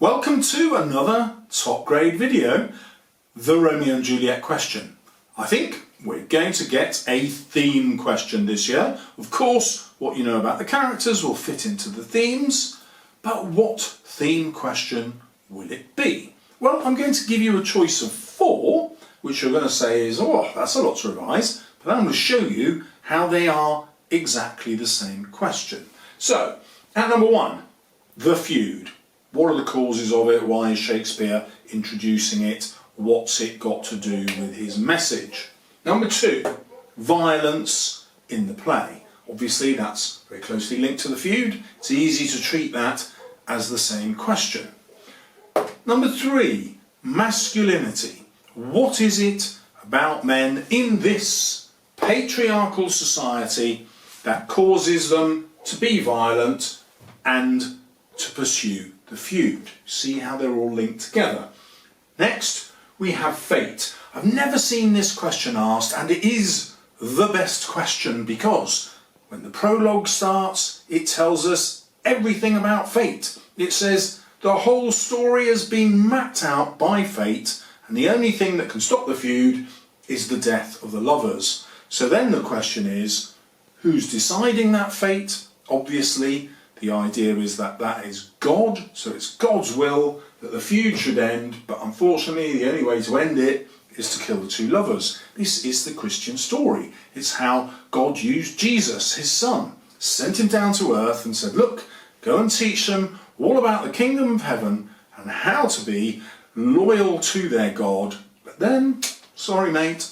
Welcome to another top grade video, the Romeo and Juliet question. I think we're going to get a theme question this year. Of course, what you know about the characters will fit into the themes, but what theme question will it be? Well, I'm going to give you a choice of 4, which you're going to say is, oh, that's a lot to revise, but I'm going to show you how they are exactly the same question. So, at number 1, the feud. What are the causes of it? Why is Shakespeare introducing it? What's it got to do with his message? Number 2, violence in the play. Obviously that's very closely linked to the feud. It's easy to treat that as the same question. Number 3, masculinity. What is it about men in this patriarchal society that causes them to be violent and to pursue the feud? See how they're all linked together. Next, we have fate. I've never seen this question asked, and it is the best question because when the prologue starts, it tells us everything about fate. It says the whole story has been mapped out by fate, and the only thing that can stop the feud is the death of the lovers. So then the question is, who's deciding that fate? Obviously, the idea is that that is God, so it's God's will that the feud should end, but unfortunately the only way to end it is to kill the 2 lovers. This is the Christian story. It's how God used Jesus, his son, sent him down to earth and said, look, go and teach them all about the kingdom of heaven and how to be loyal to their God. But then, sorry mate,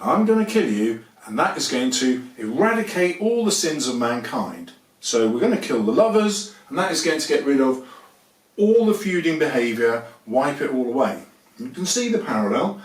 I'm going to kill you, and that is going to eradicate all the sins of mankind. So we're going to kill the lovers, and that is going to get rid of all the feuding behaviour, wipe it all away. You can see the parallel.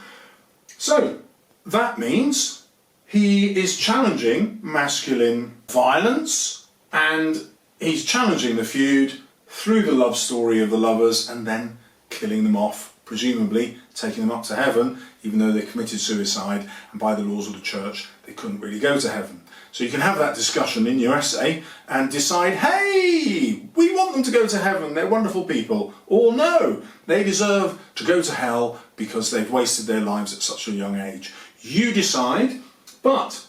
So that means he is challenging masculine violence, and he's challenging the feud through the love story of the lovers and then killing them off, presumably taking them up to heaven, even though they committed suicide, and by the laws of the church they couldn't really go to heaven. So you can have that discussion in your essay and decide, hey, we want them to go to heaven, they're wonderful people, or no, they deserve to go to hell because they've wasted their lives at such a young age. You decide, but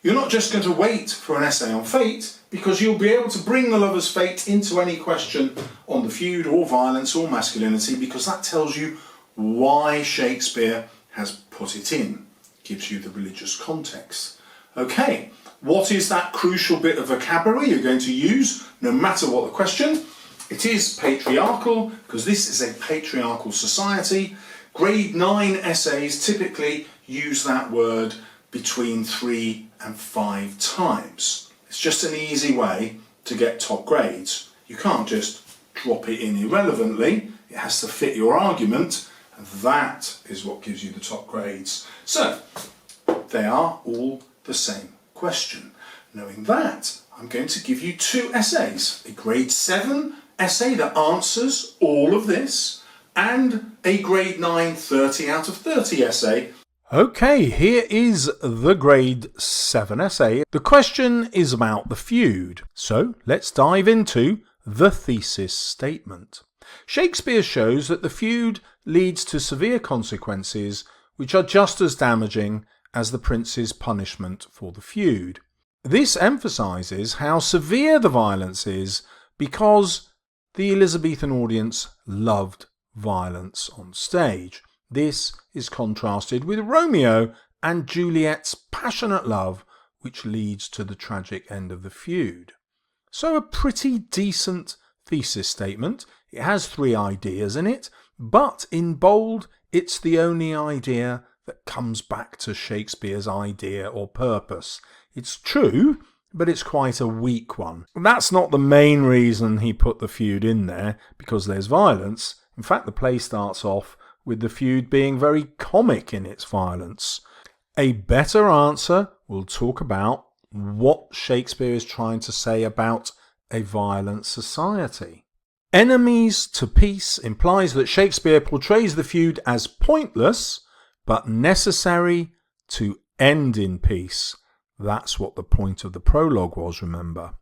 you're not just going to wait for an essay on fate, because you'll be able to bring the lover's fate into any question on the feud or violence or masculinity, because that tells you why Shakespeare has put it in. Gives you the religious context. Okay, what is that crucial bit of vocabulary you're going to use no matter what the question? It is patriarchal, because this is a patriarchal society. Grade 9 essays typically use that word between 3 and 5 times. It's just an easy way to get top grades. You can't just drop it in irrelevantly. It has to fit your argument, and that is what gives you the top grades. So, they are all the same question. Knowing that, I'm going to give you 2 essays. A grade 7 essay that answers all of this, and a grade 9 30 out of 30 essay. Okay, here is the grade 7 essay. The question is about the feud. So let's dive into the thesis statement. Shakespeare shows that the feud leads to severe consequences which are just as damaging as the prince's punishment for the feud. This emphasises how severe the violence is because the Elizabethan audience loved violence on stage. This is contrasted with Romeo and Juliet's passionate love, which leads to the tragic end of the feud. So a pretty decent thesis statement. It has 3 ideas in it, but in bold, it's the only idea that comes back to Shakespeare's idea or purpose. It's true, but it's quite a weak one. That's not the main reason he put the feud in there, because there's violence. In fact, the play starts off with the feud being very comic in its violence. A better answer will talk about what Shakespeare is trying to say about a violent society. Enemies to peace implies that Shakespeare portrays the feud as pointless, but necessary to end in peace. That's what the point of the prologue was, remember.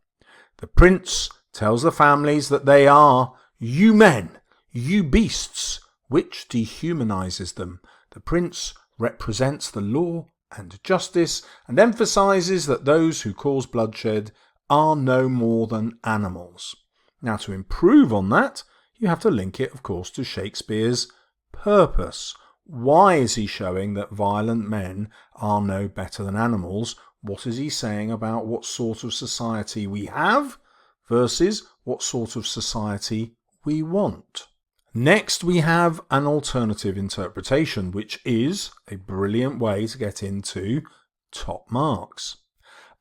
The prince tells the families that they are, you men, "You beasts," which dehumanises them. The prince represents the law and justice and emphasises that those who cause bloodshed are no more than animals. Now, to improve on that, you have to link it, of course, to Shakespeare's purpose. Why is he showing that violent men are no better than animals? What is he saying about what sort of society we have versus what sort of society we want? Next, we have an alternative interpretation, which is a brilliant way to get into top marks.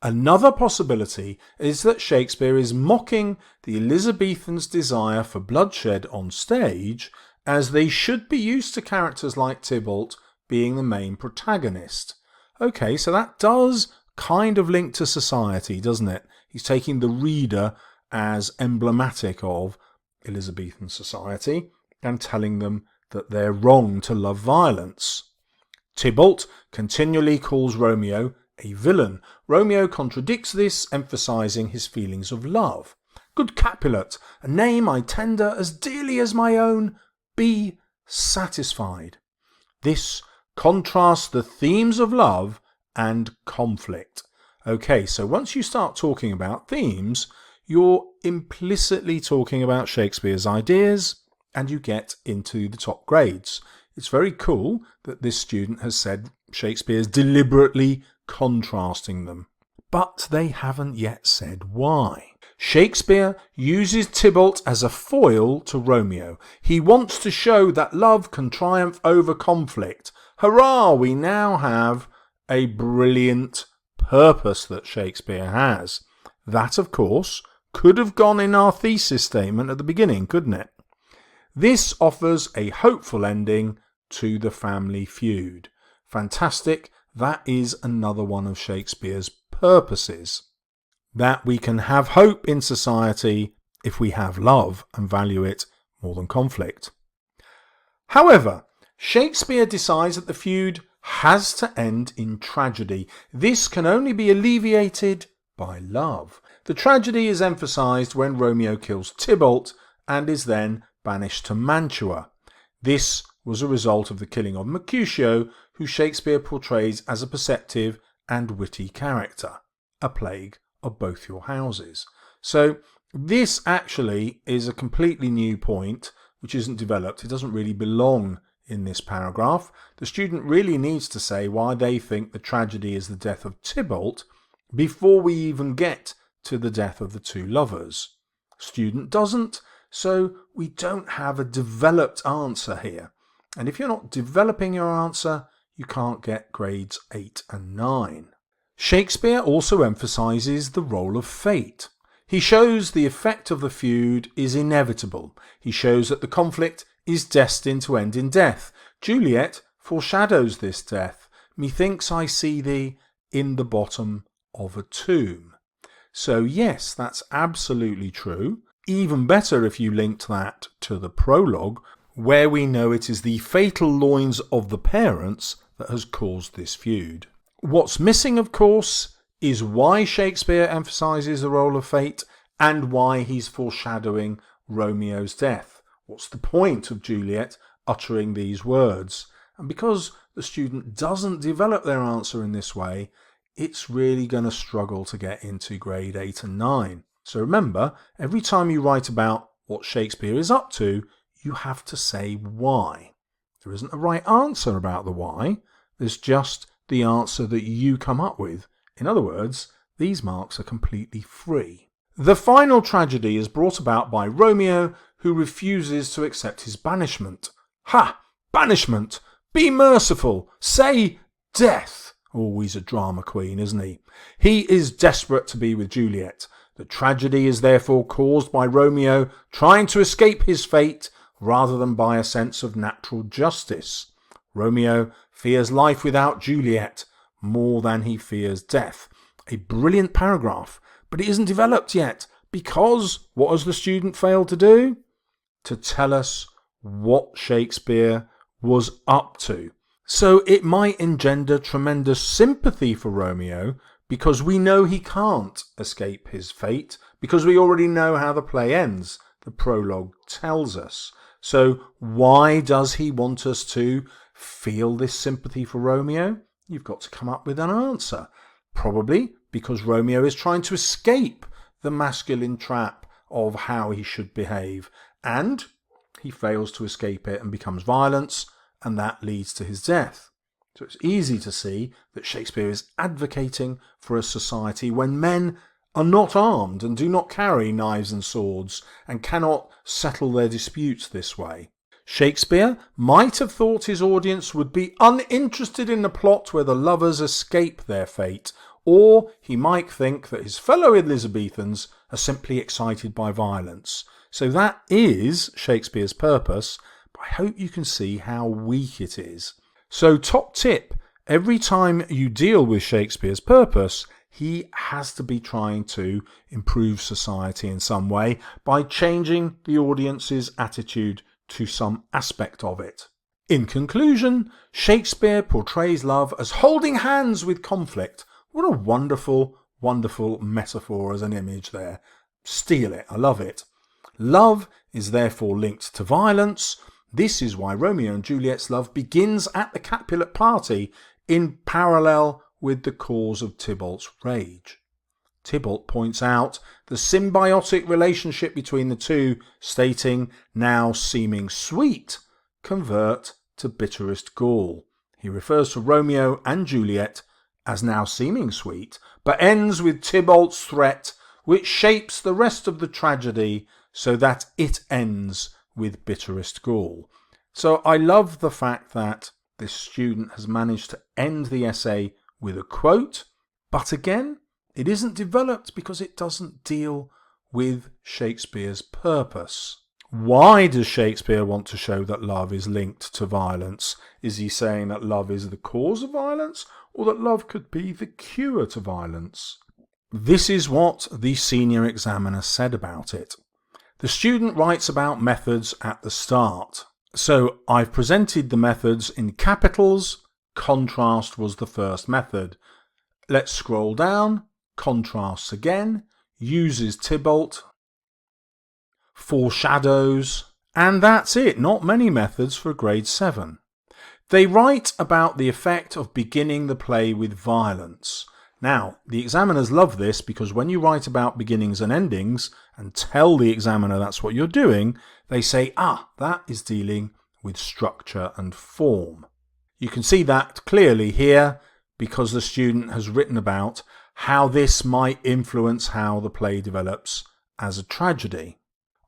Another possibility is that Shakespeare is mocking the Elizabethans' desire for bloodshed on stage, as they should be used to characters like Tybalt being the main protagonist. Okay, so that does kind of link to society, doesn't it? He's taking the reader as emblematic of Elizabethan society and telling them that they're wrong to love violence. Tybalt continually calls Romeo a villain. Romeo contradicts this, emphasising his feelings of love. "Good Capulet, a name I tender as dearly as my own, be satisfied." This contrasts the themes of love and conflict. Okay, so once you start talking about themes, you're implicitly talking about Shakespeare's ideas, and you get into the top grades. It's very cool that this student has said Shakespeare's deliberately contrasting them. But they haven't yet said why. Shakespeare uses Tybalt as a foil to Romeo. He wants to show that love can triumph over conflict. Hurrah! We now have a brilliant purpose that Shakespeare has. That, of course, could have gone in our thesis statement at the beginning, couldn't it? This offers a hopeful ending to the family feud. Fantastic. That is another one of Shakespeare's purposes. That we can have hope in society if we have love and value it more than conflict. However, Shakespeare decides that the feud has to end in tragedy. This can only be alleviated by love. The tragedy is emphasised when Romeo kills Tybalt and is then banished to Mantua. This was a result of the killing of Mercutio, who Shakespeare portrays as a perceptive and witty character, a plague of both your houses. So this actually is a completely new point which isn't developed. It doesn't really belong in this paragraph. The student really needs to say why they think the tragedy is the death of Tybalt before we even get to the death of the two lovers. Student doesn't, so we don't have a developed answer here. And if you're not developing your answer, you can't get grades 8 and 9. Shakespeare also emphasises the role of fate. He shows the effect of the feud is inevitable. He shows that the conflict is destined to end in death. Juliet foreshadows this death. "Methinks I see thee in the bottom of a tomb." So yes, that's absolutely true. Even better if you linked that to the prologue, where we know it is the fatal loins of the parents that has caused this feud. What's missing, of course, is why Shakespeare emphasises the role of fate and why he's foreshadowing Romeo's death. What's the point of Juliet uttering these words? And because the student doesn't develop their answer in this way, it's really going to struggle to get into grade 8 and 9. So remember, every time you write about what Shakespeare is up to, you have to say why. There isn't a right answer about the why. There's just the answer that you come up with. In other words, these marks are completely free. The final tragedy is brought about by Romeo, who refuses to accept his banishment. Ha! Banishment! Be merciful! Say death! Always a drama queen, isn't he? He is desperate to be with Juliet. The tragedy is therefore caused by Romeo trying to escape his fate rather than by a sense of natural justice. Romeo fears life without Juliet more than he fears death. A brilliant paragraph, but it isn't developed yet because what has the student failed to do? To tell us what Shakespeare was up to. So it might engender tremendous sympathy for Romeo because we know he can't escape his fate, because we already know how the play ends. The prologue tells us. So why does he want us to feel this sympathy for Romeo? You've got to come up with an answer. Probably because Romeo is trying to escape the masculine trap of how he should behave, and he fails to escape it and becomes violent, and that leads to his death. So it's easy to see that Shakespeare is advocating for a society when men are not armed and do not carry knives and swords and cannot settle their disputes this way. Shakespeare might have thought his audience would be uninterested in a plot where the lovers escape their fate, or he might think that his fellow Elizabethans are simply excited by violence. So that is Shakespeare's purpose, but I hope you can see how weak it is. So top tip, every time you deal with Shakespeare's purpose, he has to be trying to improve society in some way by changing the audience's attitude to some aspect of it. In conclusion, Shakespeare portrays love as holding hands with conflict. What a wonderful, wonderful metaphor as an image there. Steal it, I love it. Love is therefore linked to violence. This is why Romeo and Juliet's love begins at the Capulet party in parallel with the cause of Tybalt's rage. Tybalt points out the symbiotic relationship between the two, stating, now seeming sweet, convert to bitterest gall. He refers to Romeo and Juliet as now seeming sweet, but ends with Tybalt's threat, which shapes the rest of the tragedy so that it ends with bitterest gall. So I love the fact that this student has managed to end the essay with a quote, but again, it isn't developed because it doesn't deal with Shakespeare's purpose. Why does Shakespeare want to show that love is linked to violence? Is he saying that love is the cause of violence, or that love could be the cure to violence? This is what the senior examiner said about it. The student writes about methods at the start. So I've presented the methods in capitals. Contrast was the first method. Let's scroll down. Contrasts again. Uses Tybalt. Foreshadows. And that's it. Not many methods for grade 7. They write about the effect of beginning the play with violence. Now, the examiners love this because when you write about beginnings and endings and tell the examiner that's what you're doing, they say, that is dealing with structure and form. You can see that clearly here because the student has written about how this might influence how the play develops as a tragedy.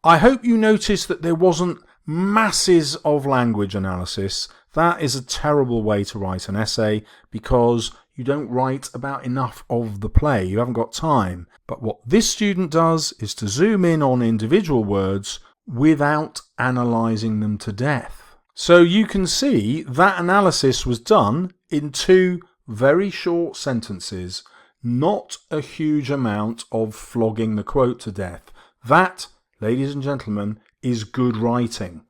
I hope you noticed that there wasn't masses of language analysis. That is a terrible way to write an essay because you don't write about enough of the play. You haven't got time. But what this student does is to zoom in on individual words without analysing them to death. So you can see that analysis was done in 2 very short sentences, not a huge amount of flogging the quote to death. That, ladies and gentlemen, is good writing.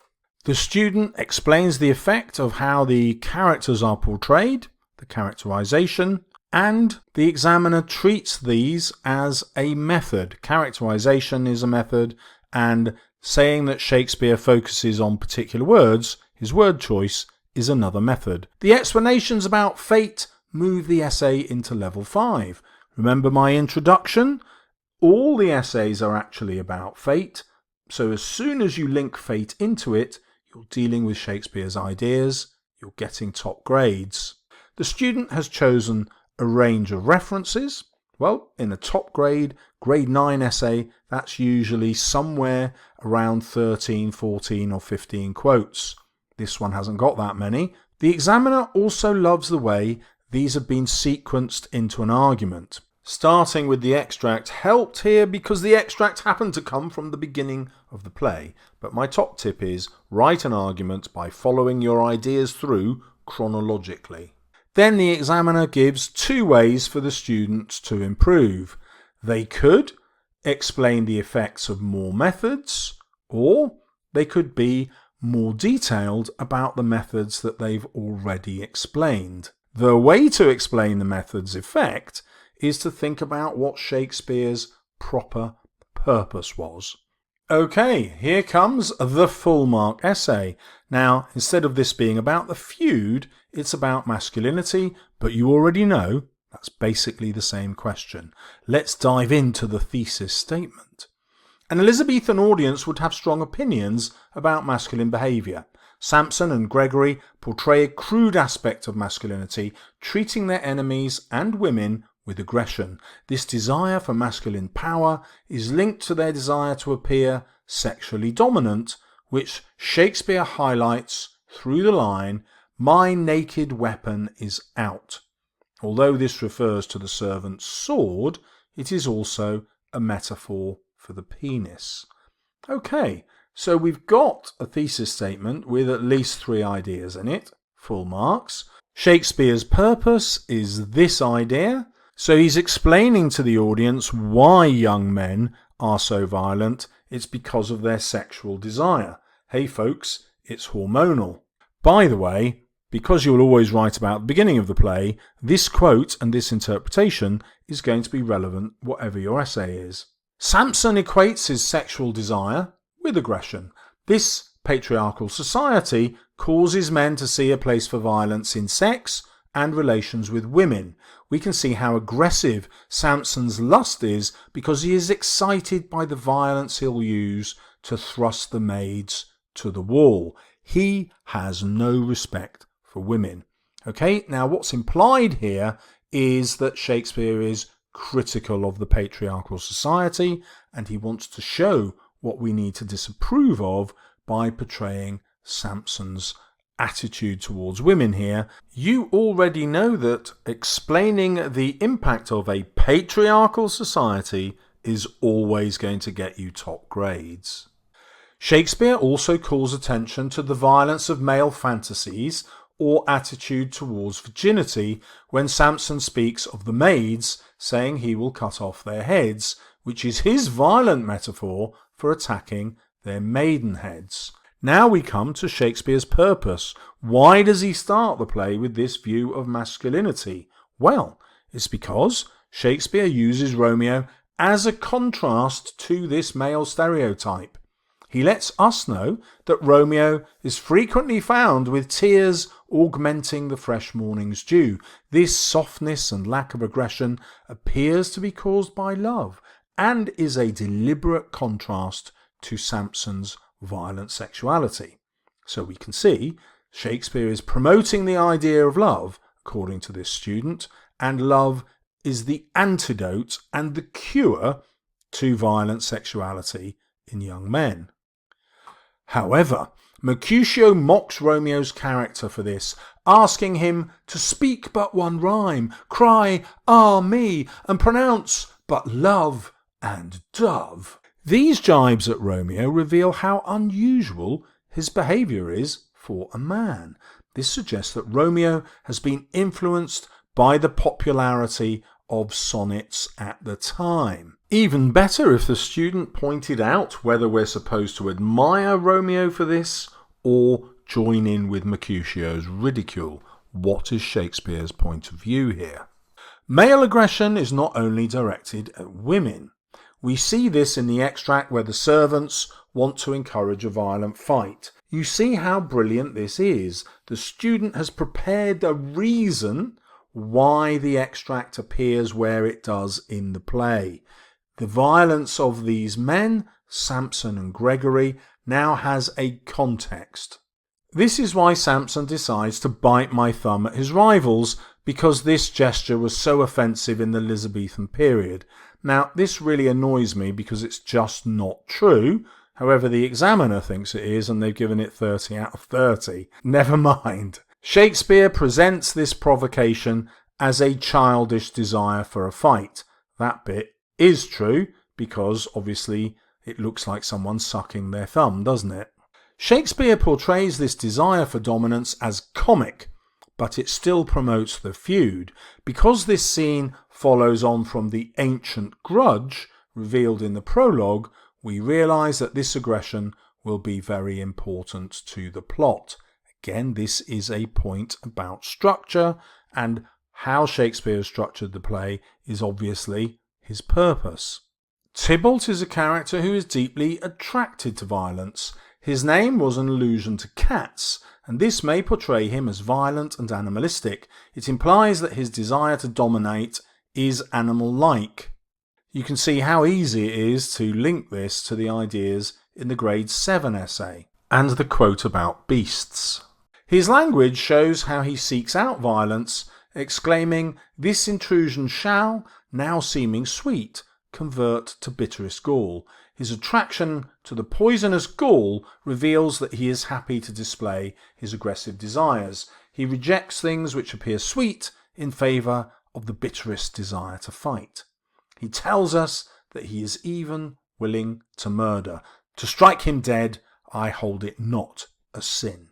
The student explains the effect of how the characters are portrayed, the characterization, and the examiner treats these as a method. Characterization is a method, and saying that Shakespeare focuses on particular words, his word choice, is another method. The explanations about fate move the essay into level 5. Remember my introduction? All the essays are actually about fate, so as soon as you link fate into it, you're dealing with Shakespeare's ideas, you're getting top grades. The student has chosen a range of references. Well, in a top grade, grade 9 essay, that's usually somewhere around 13, 14 or 15 quotes. This one hasn't got that many. The examiner also loves the way these have been sequenced into an argument. Starting with the extract helped here because the extract happened to come from the beginning of the play. But my top tip is write an argument by following your ideas through chronologically. Then the examiner gives 2 ways for the students to improve. They could explain the effects of more methods, or they could be more detailed about the methods that they've already explained. The way to explain the method's effect is to think about what Shakespeare's proper purpose was. Okay, here comes the full mark essay. Now, instead of this being about the feud, it's about masculinity, but you already know that's basically the same question. Let's dive into the thesis statement. An Elizabethan audience would have strong opinions about masculine behaviour. Samson and Gregory portray a crude aspect of masculinity, treating their enemies and women with aggression. This desire for masculine power is linked to their desire to appear sexually dominant, which Shakespeare highlights through the line, "My naked weapon is out." Although this refers to the servant's sword, it is also a metaphor for the penis. Okay, so we've got a thesis statement with at least 3 ideas in it, full marks. Shakespeare's purpose is this idea. So he's explaining to the audience why young men are so violent. It's because of their sexual desire. Hey folks, it's hormonal. By the way, because you'll always write about the beginning of the play, this quote and this interpretation is going to be relevant whatever your essay is. Samson equates his sexual desire with aggression. This patriarchal society causes men to see a place for violence in sex and relations with women. We can see how aggressive Samson's lust is because he is excited by the violence he'll use to thrust the maids to the wall. He has no respect for women. Okay, now what's implied here is that Shakespeare is critical of the patriarchal society, and he wants to show what we need to disapprove of by portraying Samson's attitude towards women here. You already know that explaining the impact of a patriarchal society is always going to get you top grades. Shakespeare also calls attention to the violence of male fantasies or attitude towards virginity when Samson speaks of the maids, saying he will cut off their heads, which is his violent metaphor for attacking their maidenheads. Now we come to Shakespeare's purpose. Why does he start the play with this view of masculinity? Well, it's because Shakespeare uses Romeo as a contrast to this male stereotype. He lets us know that Romeo is frequently found with tears augmenting the fresh morning's dew. This softness and lack of aggression appears to be caused by love and is a deliberate contrast to Samson's violent sexuality. So we can see Shakespeare is promoting the idea of love, according to this student, and love is the antidote and the cure to violent sexuality in young men. However, Mercutio mocks Romeo's character for this, asking him to speak but one rhyme, cry "ah me," and pronounce but love and dove. These jibes at Romeo reveal how unusual his behaviour is for a man. This suggests that Romeo has been influenced by the popularity of sonnets at the time. Even better if the student pointed out whether we're supposed to admire Romeo for this or join in with Mercutio's ridicule. What is Shakespeare's point of view here? Male aggression is not only directed at women. We see this in the extract where the servants want to encourage a violent fight. You see how brilliant this is. The student has prepared a reason why the extract appears where it does in the play. The violence of these men, Samson and Gregory, now has a context. This is why Samson decides to bite my thumb at his rivals, because this gesture was so offensive in the Elizabethan period. Now, this really annoys me because it's just not true. However, the examiner thinks it is, and they've given it 30 out of 30. Never mind. Shakespeare presents this provocation as a childish desire for a fight. That bit is true, because obviously it looks like someone sucking their thumb, doesn't it? Shakespeare portrays this desire for dominance as comic, but it still promotes the feud. Because this scene follows on from the ancient grudge revealed in the prologue, we realise that this aggression will be very important to the plot. Again, this is a point about structure, and how Shakespeare structured the play is obviously his purpose. Tybalt is a character who is deeply attracted to violence. His name was an allusion to cats, and this may portray him as violent and animalistic. It implies that his desire to dominate is animal-like. You can see how easy it is to link this to the ideas in the grade 7 essay, and the quote about beasts. His language shows how he seeks out violence, exclaiming, "This intrusion shall, now seeming sweet, convert to bitterest gall." His attraction to the poisonous gall reveals that he is happy to display his aggressive desires. He rejects things which appear sweet in favour of the bitterest desire to fight. He tells us that he is even willing to murder. To strike him dead, I hold it not a sin.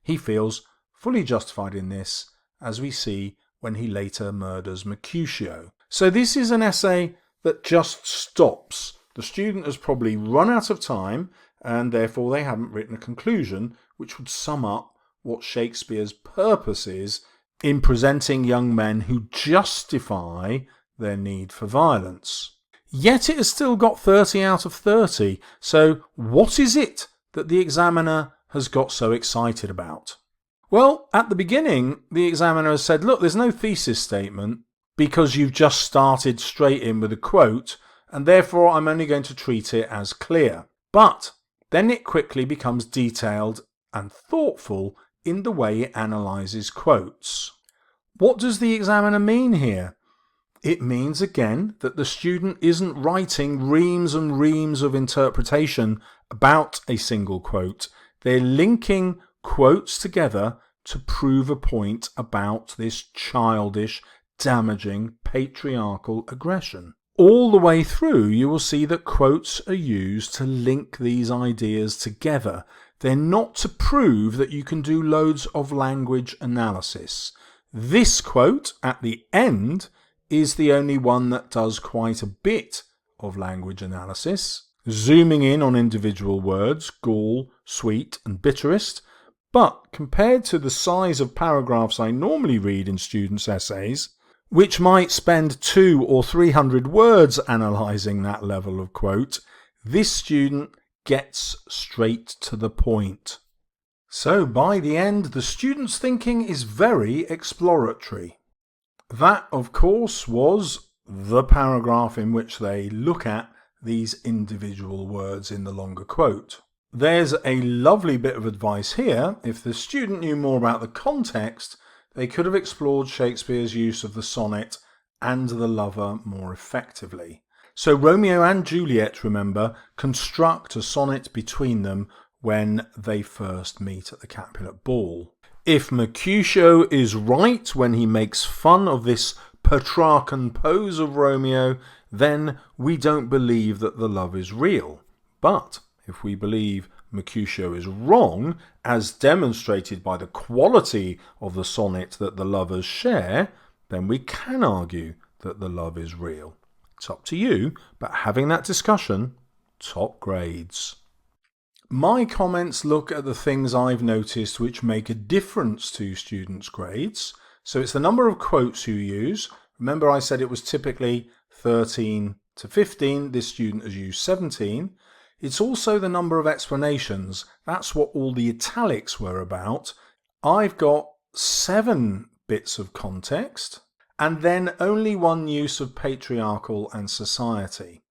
He feels fully justified in this, as we see when he later murders Mercutio. So this is an essay that just stops. The student has probably run out of time, and therefore they haven't written a conclusion which would sum up what Shakespeare's purpose is in presenting young men who justify their need for violence. Yet it has still got 30 out of 30, so what is it that the examiner has got so excited about? Well, at the beginning, the examiner has said, look, there's no thesis statement because you've just started straight in with a quote, and therefore I'm only going to treat it as clear. But then it quickly becomes detailed and thoughtful in the way it analyses quotes. What does the examiner mean here? It means again that the student isn't writing reams and reams of interpretation about a single quote. They're linking quotes together to prove a point about this childish, damaging, patriarchal aggression. All the way through, you will see that quotes are used to link these ideas together. They're not to prove that you can do loads of language analysis. This quote at the end is the only one that does quite a bit of language analysis, zooming in on individual words, gall, sweet and bitterest. But compared to the size of paragraphs I normally read in students' essays, which might spend 200 or 300 words analysing that level of quote, this student gets straight to the point. So by the end, the student's thinking is very exploratory. That, of course, was the paragraph in which they look at these individual words in the longer quote. There's a lovely bit of advice here. If the student knew more about the context, they could have explored Shakespeare's use of the sonnet and the lover more effectively. So Romeo and Juliet, remember, construct a sonnet between them when they first meet at the Capulet ball. If Mercutio is right when he makes fun of this Petrarchan pose of Romeo, then we don't believe that the love is real. But if we believe Mercutio is wrong, as demonstrated by the quality of the sonnet that the lovers share, then we can argue that the love is real. It's up to you, but having that discussion, top grades. My comments look at the things I've noticed which make a difference to students' grades. So it's the number of quotes you use. Remember I said it was typically 13 to 15. This student has used 17. It's also the number of explanations. That's what all the italics were about. I've got 7 bits of context and then only 1 use of patriarchal and society.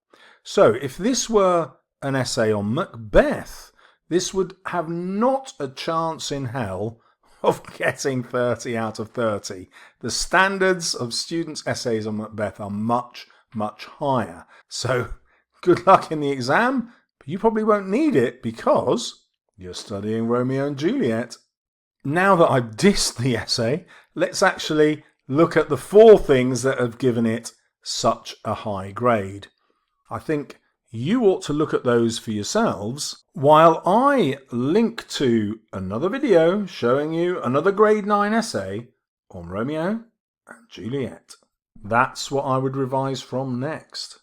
So if this were an essay on Macbeth, this would have not a chance in hell of getting 30 out of 30. The standards of students' essays on Macbeth are much, much higher. So good luck in the exam. You probably won't need it because you're studying Romeo and Juliet. Now that I've dissed the essay, let's actually look at the 4 things that have given it such a high grade. I think you ought to look at those for yourselves while I link to another video showing you another grade 9 essay on Romeo and Juliet. That's what I would revise from next.